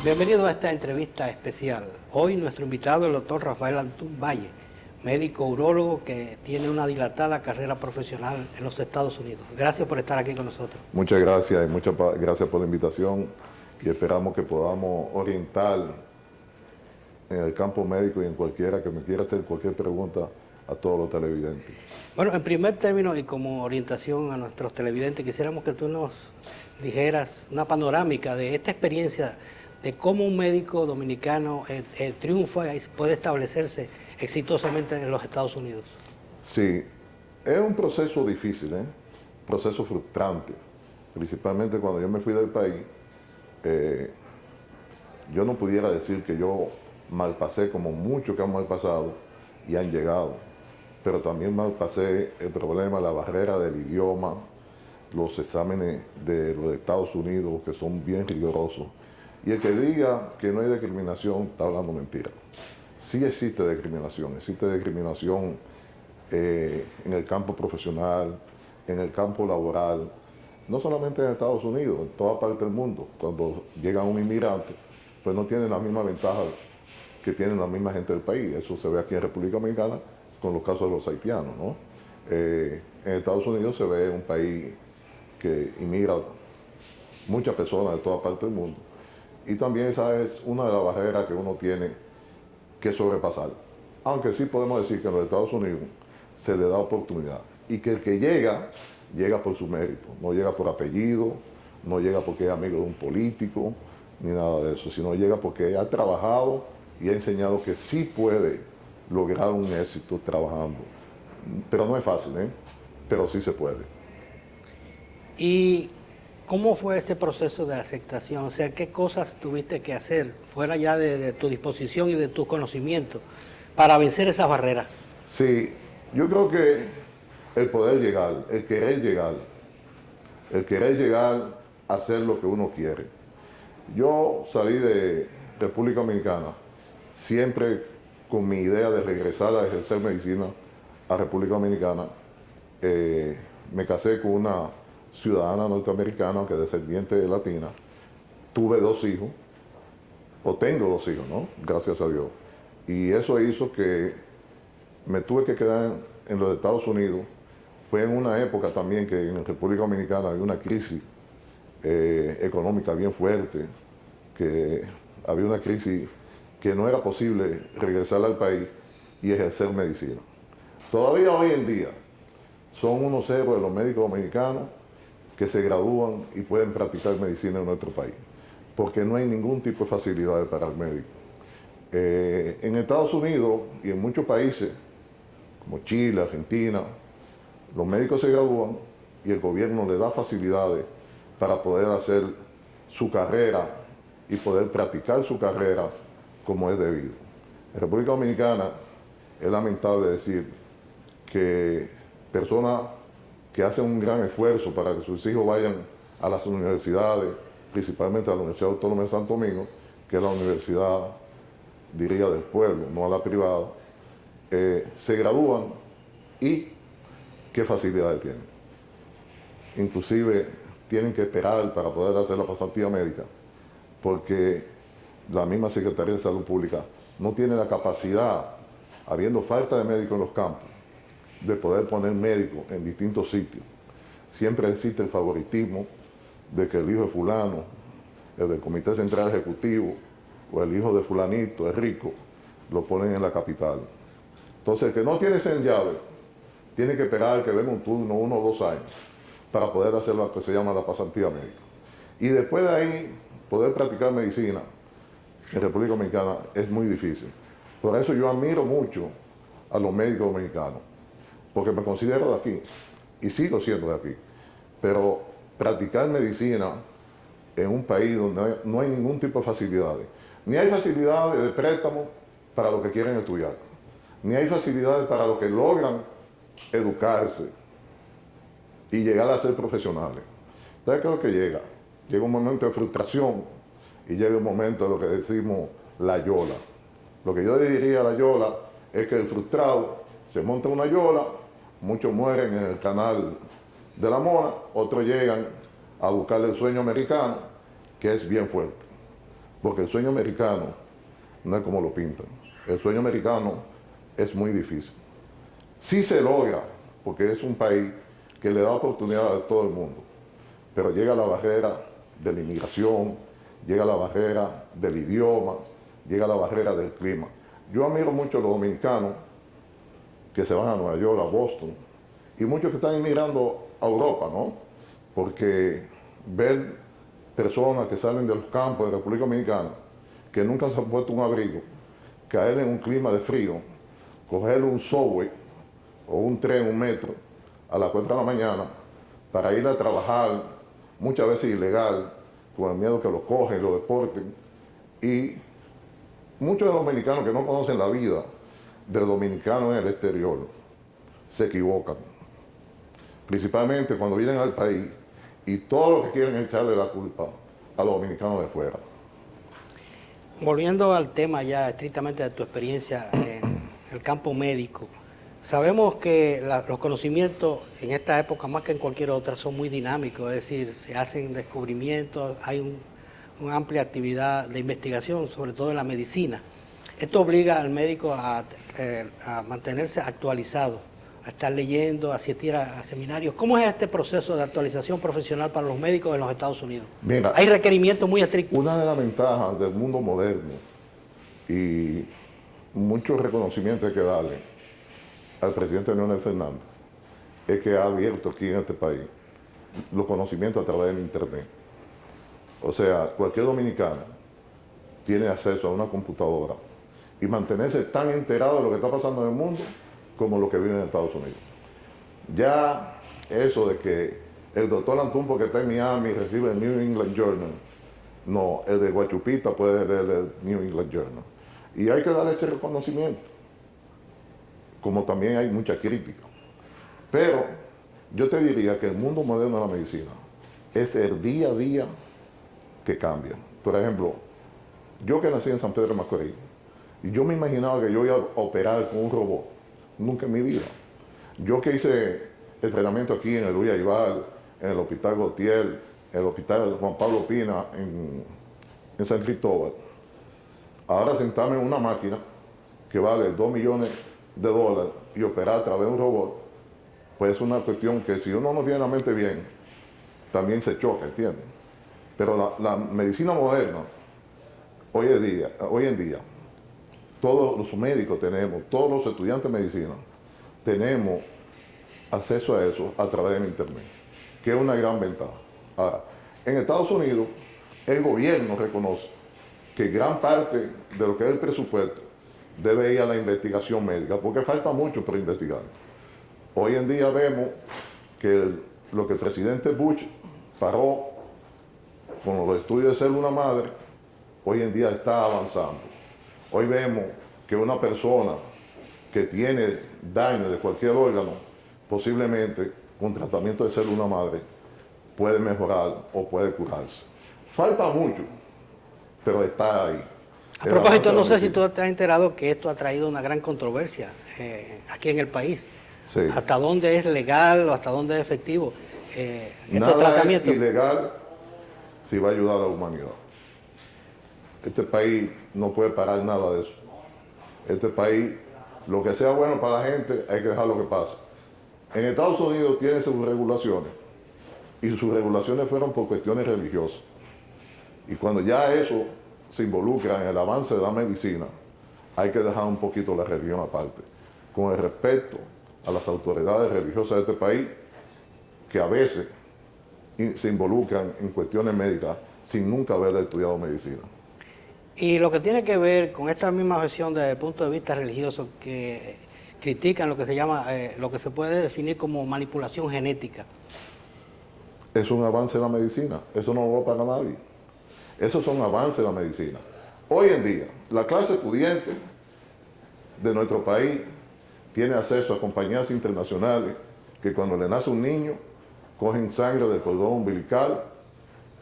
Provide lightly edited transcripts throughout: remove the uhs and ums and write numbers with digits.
Bienvenido a esta entrevista especial. Hoy nuestro invitado es el doctor Rafael Antún Valle, médico urólogo que tiene una dilatada carrera profesional en los Estados Unidos. Gracias por estar aquí con nosotros. Muchas gracias y muchas gracias por la invitación y esperamos que podamos orientar en el campo médico y en cualquiera que me quiera hacer cualquier pregunta a todos los televidentes. Bueno, en primer término y como orientación a nuestros televidentes, quisiéramos que tú nos dijeras una panorámica de esta experiencia de cómo un médico dominicano triunfa y puede establecerse exitosamente en los Estados Unidos. Sí, es un proceso difícil, proceso frustrante, principalmente cuando yo me fui del país. Yo no pudiera decir que yo malpasé como muchos que han malpasado y han llegado, pero también malpasé el problema, la barrera del idioma, los exámenes de los Estados Unidos que son bien rigurosos. Y el que diga que no hay discriminación está hablando mentira. Sí existe discriminación en el campo profesional, en el campo laboral, no solamente en Estados Unidos, en toda parte del mundo. Cuando llega un inmigrante, pues no tiene la misma ventaja que tiene la misma gente del país. Eso se ve aquí en República Dominicana con los casos de los haitianos, ¿no? En Estados Unidos se ve un país que inmigra muchas personas de toda parte del mundo. Y también esa es una de las barreras que uno tiene que sobrepasar. Aunque sí podemos decir que en los Estados Unidos se le da oportunidad. Y que el que llega, llega por su mérito. No llega por apellido, no llega porque es amigo de un político, ni nada de eso. Sino llega porque ha trabajado y ha enseñado que sí puede lograr un éxito trabajando. Pero no es fácil, pero sí se puede. ¿Y cómo fue ese proceso de aceptación? O sea, ¿qué cosas tuviste que hacer fuera ya de tu disposición y de tus conocimientos para vencer esas barreras? Sí, yo creo que el poder llegar, el querer llegar a hacer lo que uno quiere. Yo salí de República Dominicana siempre con mi idea de regresar a ejercer medicina a República Dominicana. Me casé con una ciudadana norteamericana que es descendiente de latina. Tuve 2 hijos, o tengo 2 hijos, ¿no? Gracias a Dios. Y eso hizo que me tuve que quedar en los Estados Unidos. Fue en una época también que en República Dominicana había una crisis económica bien fuerte, que había una crisis que no era posible regresar al país y ejercer medicina. Todavía hoy en día son unos héroes los médicos dominicanos que se gradúan y pueden practicar medicina en nuestro país, porque no hay ningún tipo de facilidades para el médico. En Estados Unidos y en muchos países, como Chile, Argentina, los médicos se gradúan y el gobierno les da facilidades para poder hacer su carrera y poder practicar su carrera como es debido. En República Dominicana es lamentable decir que personas que hacen un gran esfuerzo para que sus hijos vayan a las universidades, principalmente a la Universidad Autónoma de Santo Domingo, que es la universidad, diría, del pueblo, no a la privada, se gradúan y qué facilidades tienen. Inclusive tienen que esperar para poder hacer la pasantía médica, porque la misma Secretaría de Salud Pública no tiene la capacidad, habiendo falta de médicos en los campos, de poder poner médicos en distintos sitios. Siempre existe el favoritismo de que el hijo de fulano, el del Comité Central Ejecutivo, o el hijo de fulanito, es rico, lo ponen en la capital. Entonces, el que no tiene ese en llave, tiene que esperar que venga un turno 1 o 2 años para poder hacer lo que se llama la pasantía médica. Y después de ahí, poder practicar medicina en República Dominicana es muy difícil. Por eso yo admiro mucho a los médicos dominicanos, porque me considero de aquí y sigo siendo de aquí. Pero practicar medicina en un país donde no hay ningún tipo de facilidades, ni hay facilidades de préstamo para los que quieren estudiar, ni hay facilidades para los que logran educarse y llegar a ser profesionales. Entonces, ¿qué es lo que llega? Llega un momento de frustración y llega un momento de lo que decimos la yola. Lo que yo diría la yola es que el frustrado se monta una yola, muchos mueren en el canal de la Mona, otros llegan a buscar el sueño americano, que es bien fuerte. porque el sueño americano no es como lo pintan. El sueño americano es muy difícil. Sí se logra, porque es un país que le da oportunidad a todo el mundo, pero llega la barrera de la inmigración, llega la barrera del idioma, llega la barrera del clima. Yo admiro mucho a los dominicanos que se van a Nueva York, a Boston, y muchos que están inmigrando a Europa, ¿no? Porque ver personas que salen de los campos de República Dominicana, que nunca se han puesto un abrigo, caer en un clima de frío, coger un subway o un tren, un metro, a las 4 de la mañana, para ir a trabajar, muchas veces ilegal, con el miedo que lo cogen y lo deporten. Y muchos de los dominicanos que no conocen la vida del dominicano en el exterior se equivocan. Principalmente cuando vienen al país y todo lo que quieren es echarle la culpa a los dominicanos de fuera. Volviendo al tema ya estrictamente de tu experiencia en el campo médico, sabemos que los conocimientos en esta época más que en cualquier otra son muy dinámicos, es decir, se hacen descubrimientos, hay una amplia actividad de investigación, sobre todo en la medicina. Esto obliga al médico a mantenerse actualizado, a estar leyendo, a asistir a seminarios. ¿Cómo es este proceso de actualización profesional para los médicos en los Estados Unidos? Mira, hay requerimientos muy estrictos. Una de las ventajas del mundo moderno y mucho reconocimiento hay que darle al presidente Leonel Fernández es que ha abierto aquí en este país los conocimientos a través del internet. O sea, cualquier dominicano tiene acceso a una computadora y mantenerse tan enterado de lo que está pasando en el mundo como lo que vive en Estados Unidos. Ya eso de que el doctor Antumpo que está en Miami recibe el New England Journal, no, el de Guachupita puede leer el New England Journal. Y hay que darle ese reconocimiento, como también hay mucha crítica. Pero yo te diría que el mundo moderno de la medicina es el día a día que cambia. Por ejemplo, yo que nací en San Pedro de Macorís, y yo me imaginaba que yo iba a operar con un robot. Nunca en mi vida. Yo que hice entrenamiento aquí en el Luis Aybar, en el Hospital Gautier, en el Hospital Juan Pablo Pina, en San Cristóbal, ahora sentarme en una máquina que vale $2 millones y operar a través de un robot, pues es una cuestión que si uno no tiene la mente bien, también se choca, ¿entiendes? Pero la medicina moderna, hoy en día, todos los médicos tenemos, todos los estudiantes de medicina, tenemos acceso a eso a través del internet, que es una gran ventaja. Ahora, en Estados Unidos, el gobierno reconoce que gran parte de lo que es el presupuesto debe ir a la investigación médica, porque falta mucho por investigar. Hoy en día vemos que lo que el presidente Bush paró con los estudios de célula madre, hoy en día está avanzando. Hoy vemos que una persona que tiene daño de cualquier órgano, posiblemente con tratamiento de célula madre, puede mejorar o puede curarse. Falta mucho, pero está ahí. A propósito, no sé si tú te has enterado que esto ha traído una gran controversia aquí en el país. Sí. ¿Hasta dónde es legal o hasta dónde es efectivo estos tratamientos? Es ilegal si va a ayudar a la humanidad. Este país no puede parar nada de eso. Este país, lo que sea bueno para la gente, hay que dejarlo que pase. En Estados Unidos tiene sus regulaciones, y sus regulaciones fueron por cuestiones religiosas. Y cuando ya eso se involucra en el avance de la medicina, hay que dejar un poquito la religión aparte, con el respeto a las autoridades religiosas de este país, que a veces se involucran en cuestiones médicas sin nunca haber estudiado medicina. Y lo que tiene que ver con esta misma objeción desde el punto de vista religioso, que critican lo que se llama, lo que se puede definir como manipulación genética. Es un avance de la medicina, eso no va para nadie. Esos son avances de la medicina. Hoy en día, la clase pudiente de nuestro país tiene acceso a compañías internacionales que cuando le nace un niño, cogen sangre del cordón umbilical,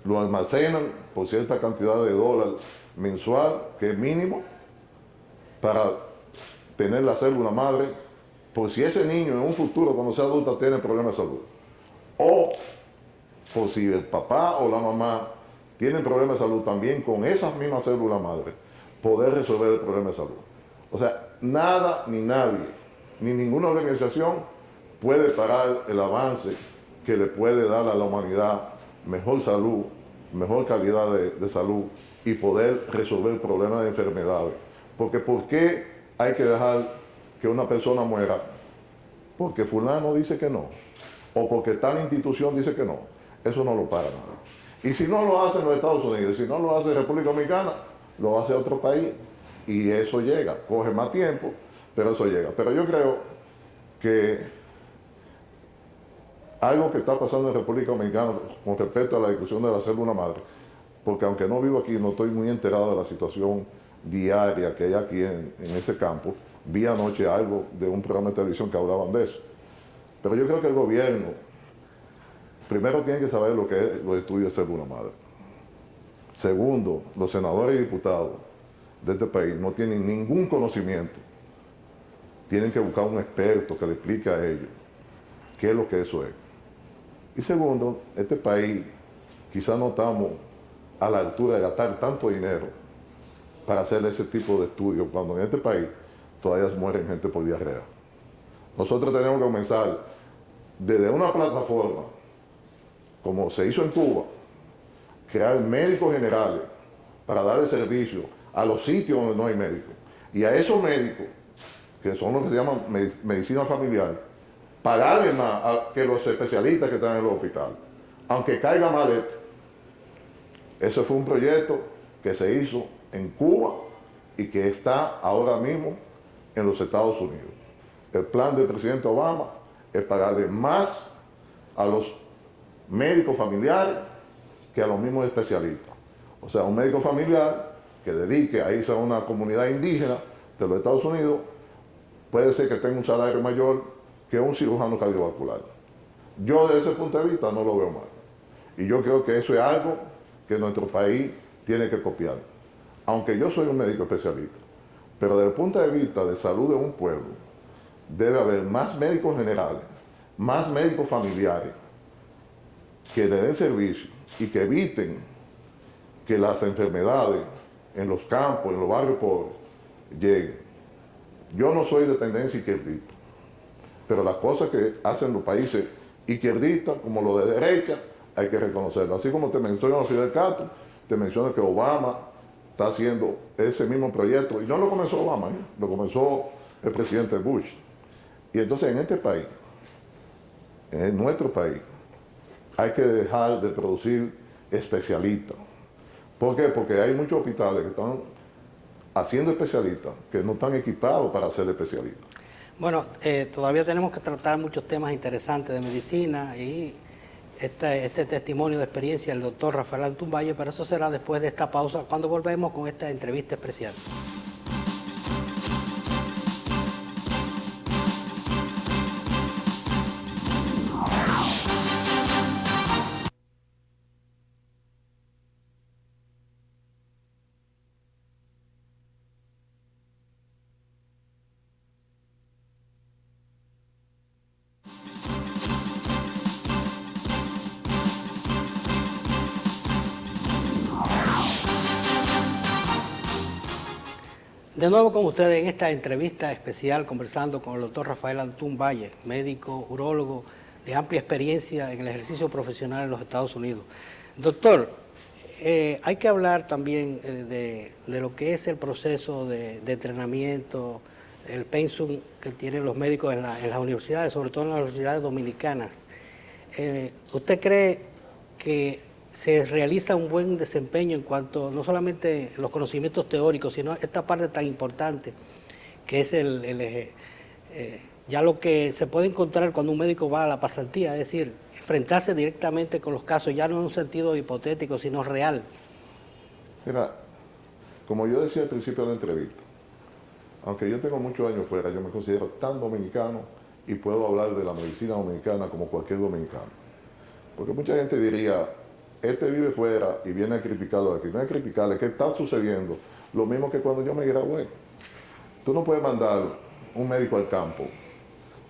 lo almacenan por cierta cantidad de dólares mensual, que es mínimo, para tener la célula madre, por si ese niño en un futuro, cuando sea adulto, tiene problemas de salud. O por si el papá o la mamá tienen problemas de salud, también con esas mismas células madre, poder resolver el problema de salud. O sea, nada ni nadie, ni ninguna organización puede parar el avance que le puede dar a la humanidad mejor salud, mejor calidad de salud y poder resolver problemas de enfermedades. Porque ¿por qué hay que dejar que una persona muera? Porque fulano dice que no, o porque tal institución dice que no. Eso no lo para nada. Y si no lo hacen los Estados Unidos, si no lo hace República Dominicana, lo hace otro país. Y eso llega, coge más tiempo, pero eso llega. Pero yo creo que algo que está pasando en República Dominicana con respecto a la discusión de la célula madre, porque aunque no vivo aquí, no estoy muy enterado de la situación diaria que hay aquí en ese campo. Vi anoche algo de un programa de televisión que hablaban de eso. Pero yo creo que el gobierno primero tiene que saber lo que es los estudios de célula madre. Segundo, los senadores y diputados de este país no tienen ningún conocimiento. Tienen que buscar un experto que le explique a ellos qué es lo que eso es. Y segundo, este país quizás no estamos a la altura de gastar tanto dinero para hacer ese tipo de estudios, cuando en este país todavía mueren gente por diarrea. Nosotros tenemos que comenzar desde una plataforma, como se hizo en Cuba, crear médicos generales para dar el servicio a los sitios donde no hay médicos. Y a esos médicos, que son los que se llaman medicina familiar, pagarle más que los especialistas que están en los hospitales, aunque caiga mal esto. Ese fue un proyecto que se hizo en Cuba y que está ahora mismo en los Estados Unidos. El plan del presidente Obama es pagarle más a los médicos familiares que a los mismos especialistas. O sea, un médico familiar que dedique a irse a una comunidad indígena de los Estados Unidos puede ser que tenga un salario mayor que un cirujano cardiovascular. Yo desde ese punto de vista no lo veo mal. Y yo creo que eso es algo que nuestro país tiene que copiar. Aunque yo soy un médico especialista, pero desde el punto de vista de salud de un pueblo, debe haber más médicos generales, más médicos familiares, que le den servicio y que eviten que las enfermedades en los campos, en los barrios pobres, lleguen. Yo no soy de tendencia izquierdista, pero las cosas que hacen los países izquierdistas, como los de derecha, hay que reconocerlo. Así como te menciono a Fidel Castro, te menciono que Obama está haciendo ese mismo proyecto, y no lo comenzó Obama, lo comenzó el presidente Bush. Y entonces en este país, en nuestro país, hay que dejar de producir especialistas. ¿Por qué? Porque hay muchos hospitales que están haciendo especialistas que no están equipados para ser especialistas. Bueno, todavía tenemos que tratar muchos temas interesantes de medicina y este testimonio de experiencia del doctor Rafael Antún Valle, pero eso será después de esta pausa, cuando volvemos con esta entrevista especial. De nuevo con ustedes en esta entrevista especial, conversando con el doctor Rafael Antún Valle, médico, urólogo de amplia experiencia en el ejercicio profesional en los Estados Unidos. Doctor, hay que hablar también de lo que es el proceso de entrenamiento, el pensum que tienen los médicos en las universidades, sobre todo en las universidades dominicanas. ¿Usted cree que se realiza un buen desempeño en cuanto no solamente los conocimientos teóricos, sino esta parte tan importante que es ya lo que se puede encontrar cuando un médico va a la pasantía, es decir, enfrentarse directamente con los casos, ya no en un sentido hipotético, sino real? Mira, como yo decía al principio de la entrevista, aunque yo tengo muchos años fuera, yo me considero tan dominicano y puedo hablar de la medicina dominicana como cualquier dominicano. Porque mucha gente diría, este vive fuera y viene a criticarlo de aquí. No es criticarle, es que está sucediendo lo mismo que cuando yo me gradué. Tú no puedes mandar un médico al campo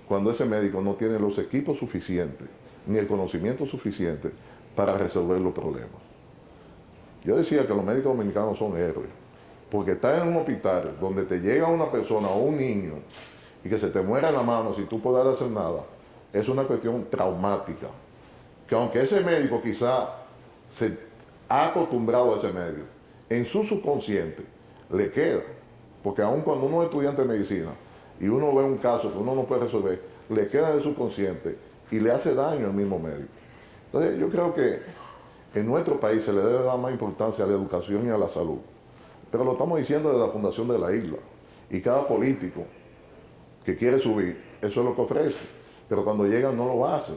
cuando ese médico no tiene los equipos suficientes ni el conocimiento suficiente para resolver los problemas. Yo decía que los médicos dominicanos son héroes, porque estar en un hospital donde te llega una persona o un niño y que se te muera la mano sin tú poder hacer nada, es una cuestión traumática. Que aunque ese médico quizá se ha acostumbrado a ese medio, en su subconsciente le queda. Porque aun cuando uno es estudiante de medicina y uno ve un caso que uno no puede resolver, le queda en el subconsciente y le hace daño al mismo médico. Entonces yo creo que en nuestro país se le debe dar más importancia a la educación y a la salud. Pero lo estamos diciendo desde la fundación de la isla. Y cada político que quiere subir, eso es lo que ofrece. Pero cuando llegan no lo hacen.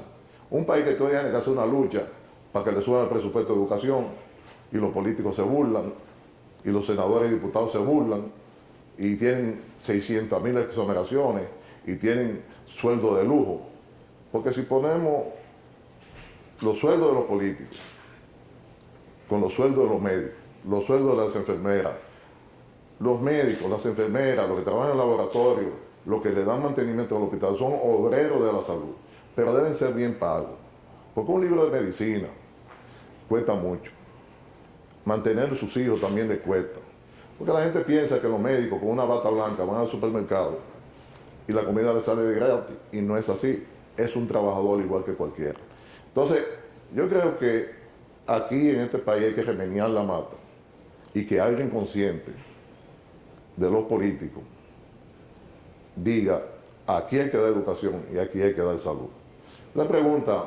Un país que todavía tiene que hacer una lucha para que le suban el presupuesto de educación y los políticos se burlan y los senadores y diputados se burlan y tienen 600.000 exoneraciones y tienen sueldo de lujo. Porque si ponemos los sueldos de los políticos con los sueldos de los médicos, los sueldos de las enfermeras, los médicos, las enfermeras, los que trabajan en el laboratorio, los que le dan mantenimiento al hospital, son obreros de la salud, pero deben ser bien pagos. Porque un libro de medicina cuesta mucho. Mantener a sus hijos también les cuesta. Porque la gente piensa que los médicos con una bata blanca van al supermercado y la comida les sale de gratis. Y no es así. Es un trabajador igual que cualquiera. Entonces, yo creo que aquí en este país hay que remeniar la mata y que alguien consciente de los políticos diga, aquí hay que dar educación y aquí hay que dar salud. La pregunta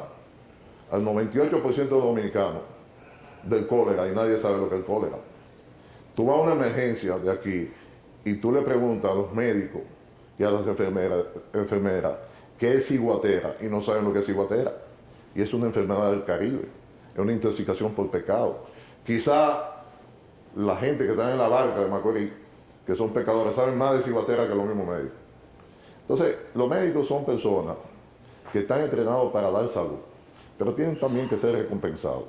al 98% de los dominicanos del cólera, y nadie sabe lo que es el cólera. Tú vas a una emergencia de aquí y tú le preguntas a los médicos y a las enfermeras qué es ciguatera y no saben lo que es ciguatera. Y es una enfermedad del Caribe, es una intoxicación por pecado. Quizá la gente que está en la barca de Macorís, que son pecadores, saben más de ciguatera que los mismos médicos. Entonces, los médicos son personas que están entrenados para dar salud, pero tienen también que ser recompensados.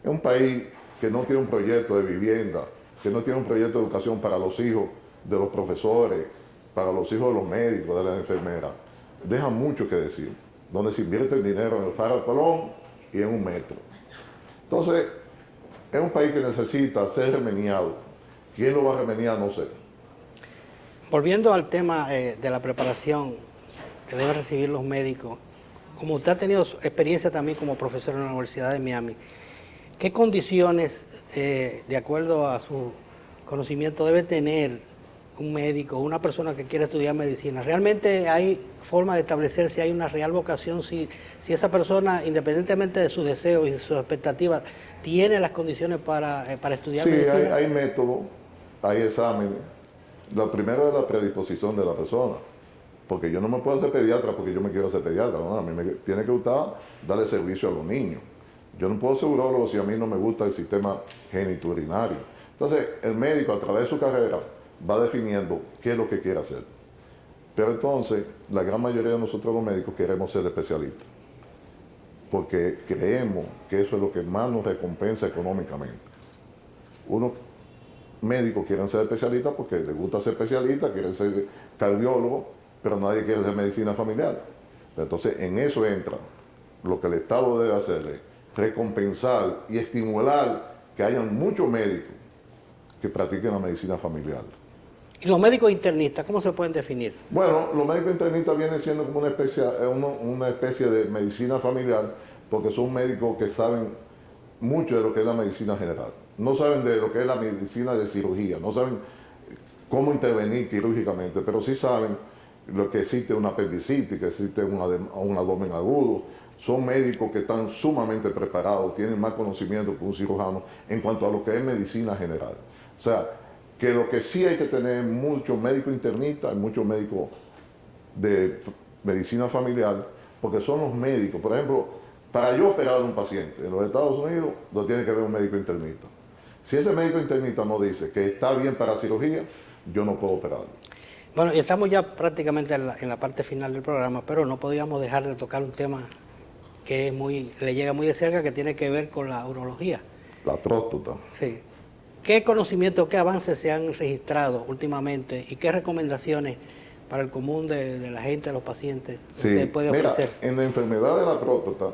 Es un país que no tiene un proyecto de vivienda, que no tiene un proyecto de educación para los hijos de los profesores, para los hijos de los médicos, de las enfermeras. Deja mucho que decir, donde se invierte el dinero en el Faro Colón y en un metro. Entonces, es un país que necesita ser remeniado. ¿Quién lo va a remeniar? No sé. Volviendo al tema de la preparación que deben recibir los médicos, como usted ha tenido experiencia también como profesor en la Universidad de Miami, ¿qué condiciones, de acuerdo a su conocimiento, debe tener un médico, una persona que quiere estudiar medicina? ¿Realmente hay forma de establecer si hay una real vocación, si esa persona, independientemente de sus deseos y sus expectativas, tiene las condiciones para estudiar medicina? Sí, hay métodos, hay exámenes. Lo primero es la predisposición de la persona. Porque yo no me puedo hacer pediatra porque yo me quiero hacer pediatra, ¿no? A mí me tiene que gustar darle servicio a los niños. Yo no puedo ser urólogo si a mí no me gusta el sistema genitourinario. Entonces, el médico a través de su carrera va definiendo qué es lo que quiere hacer. Pero entonces, la gran mayoría de nosotros los médicos queremos ser especialistas. Porque creemos que eso es lo que más nos recompensa económicamente. Unos médicos quieren ser especialistas porque les gusta ser especialistas, quieren ser cardiólogos, pero nadie quiere hacer medicina familiar. Entonces, en eso entra lo que el Estado debe hacerle, recompensar y estimular que hayan muchos médicos que practiquen la medicina familiar. ¿Y los médicos internistas, cómo se pueden definir? Bueno, los médicos internistas vienen siendo como una especie de medicina familiar, porque son médicos que saben mucho de lo que es la medicina general. No saben de lo que es la medicina de cirugía, no saben cómo intervenir quirúrgicamente, pero sí saben lo que existe una apendicitis, que existe un abdomen agudo. Son médicos que están sumamente preparados, tienen más conocimiento que un cirujano en cuanto a lo que es medicina general. O sea, que lo que sí hay que tener muchos médicos internistas, muchos médicos de medicina familiar, porque son los médicos. Por ejemplo, para yo operar a un paciente en los Estados Unidos, lo tiene que ver un médico internista. Si ese médico internista no dice que está bien para cirugía, yo no puedo operarlo. Bueno, y estamos ya prácticamente en la parte final del programa, pero no podíamos dejar de tocar un tema que le llega muy de cerca, que tiene que ver con la urología. La próstata. Sí. ¿Qué conocimientos, qué avances se han registrado últimamente y qué recomendaciones para el común de la gente, de los pacientes, usted puede ofrecer? En la enfermedad de la próstata,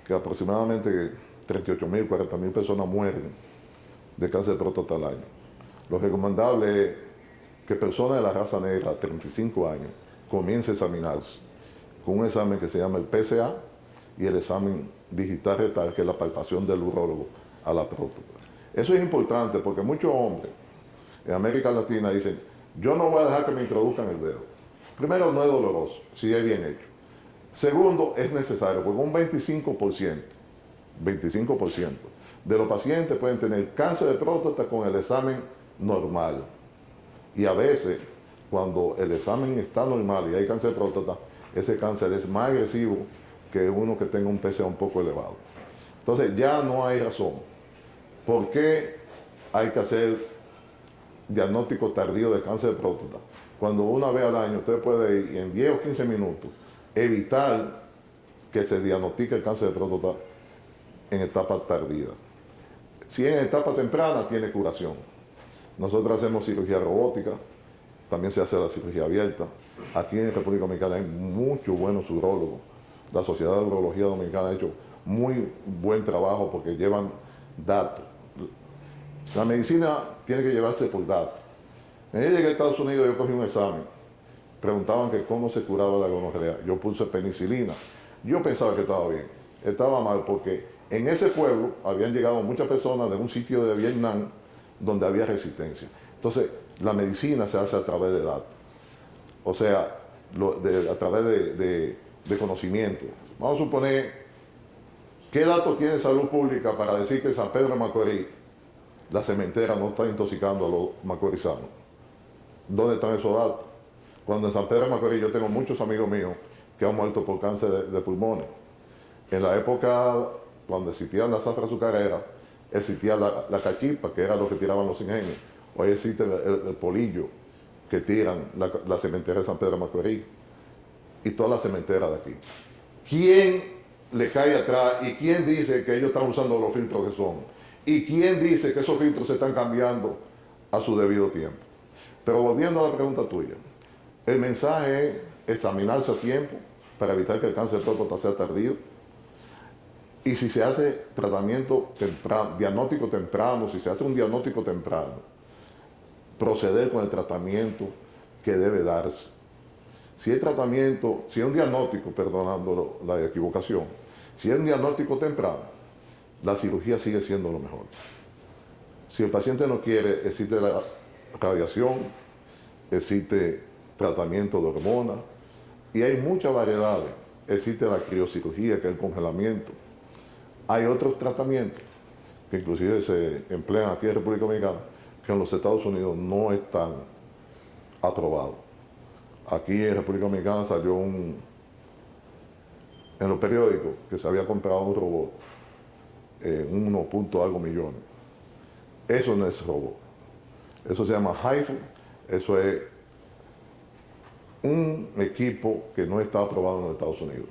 que aproximadamente 38.000, 40.000 personas mueren de cáncer de próstata al año. Lo recomendable es que personas de la raza negra, 35 años, comiencen a examinarse con un examen que se llama el PSA y el examen digital retal, que es la palpación del urólogo a la próstata. Eso es importante porque muchos hombres en América Latina dicen, yo no voy a dejar que me introduzcan el dedo. Primero, no es doloroso, si es bien hecho. Segundo, es necesario, porque un 25% de los pacientes pueden tener cáncer de próstata con el examen normal. Y a veces, cuando el examen está normal y hay cáncer de próstata, ese cáncer es más agresivo que uno que tenga un PSA un poco elevado. Entonces, ya no hay razón. ¿Por qué hay que hacer diagnóstico tardío de cáncer de próstata? Cuando una vez al año usted puede ir en 10 o 15 minutos evitar que se diagnostique el cáncer de próstata en etapa tardía. Si en etapa temprana tiene curación. Nosotros hacemos cirugía robótica, también se hace la cirugía abierta. Aquí en República Dominicana hay muchos buenos urólogos. La Sociedad de Urología Dominicana ha hecho muy buen trabajo porque llevan datos. La medicina tiene que llevarse por datos. Cuando yo llegué a Estados Unidos, yo cogí un examen. Preguntaban que cómo se curaba la gonorrea. Yo puse penicilina. Yo pensaba que estaba bien. Estaba mal porque en ese pueblo habían llegado muchas personas de un sitio de Vietnam donde había resistencia. Entonces, la medicina se hace a través de datos. O sea, a través de conocimiento. Vamos a suponer, ¿qué datos tiene Salud Pública para decir que en San Pedro de Macorís la cementera no está intoxicando a los macorizanos? ¿Dónde están esos datos? Cuando en San Pedro de Macorís yo tengo muchos amigos míos que han muerto por cáncer de pulmones. En la época, cuando existían las zafras azucareras, existía la cachipa, que era lo que tiraban los ingenios. Hoy existe el polillo que tiran la cementera de San Pedro de Macorís y todas las cementeras de aquí. ¿Quién le cae atrás y quién dice que ellos están usando los filtros que son? ¿Y quién dice que esos filtros se están cambiando a su debido tiempo? Pero volviendo a la pregunta tuya, el mensaje es examinarse a tiempo para evitar que el cáncer de próstata sea tardío. Y si se hace tratamiento temprano, diagnóstico temprano, si se hace un diagnóstico temprano, proceder con el tratamiento que debe darse. Si es tratamiento, si es un diagnóstico, perdonando la equivocación, si es un diagnóstico temprano, la cirugía sigue siendo lo mejor. Si el paciente no quiere, existe la radiación, existe tratamiento de hormonas y hay muchas variedades. Existe la criocirugía, que es el congelamiento. Hay otros tratamientos que inclusive se emplean aquí en República Dominicana que en los Estados Unidos no están aprobados. Aquí en República Dominicana salió en los periódicos que se había comprado un robot en 1 punto algo millones. Eso no es robot. Eso se llama HIFU. Eso es un equipo que no está aprobado en los Estados Unidos.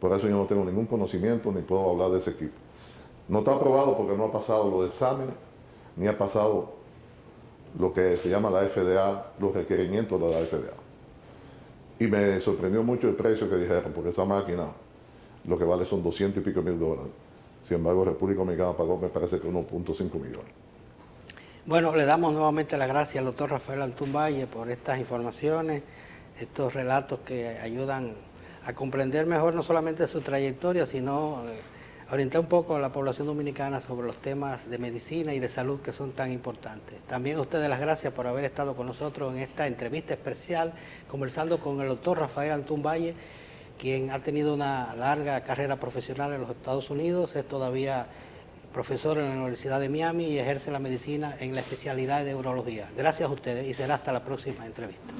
Por eso yo no tengo ningún conocimiento ni puedo hablar de ese equipo. No está aprobado porque no ha pasado los exámenes, ni ha pasado lo que se llama la FDA, los requerimientos de la FDA. Y me sorprendió mucho el precio que dijeron, porque esa máquina lo que vale son 200 y pico mil dólares. Sin embargo, República Dominicana pagó, me parece que 1.5 millones. Bueno, le damos nuevamente las gracias al doctor Rafael Antún Valle por estas informaciones, estos relatos que ayudan a comprender mejor no solamente su trayectoria, sino orientar un poco a la población dominicana sobre los temas de medicina y de salud que son tan importantes. También a ustedes las gracias por haber estado con nosotros en esta entrevista especial, conversando con el doctor Rafael Antún Valle, quien ha tenido una larga carrera profesional en los Estados Unidos, es todavía profesor en la Universidad de Miami y ejerce la medicina en la especialidad de urología. Gracias a ustedes y será hasta la próxima entrevista.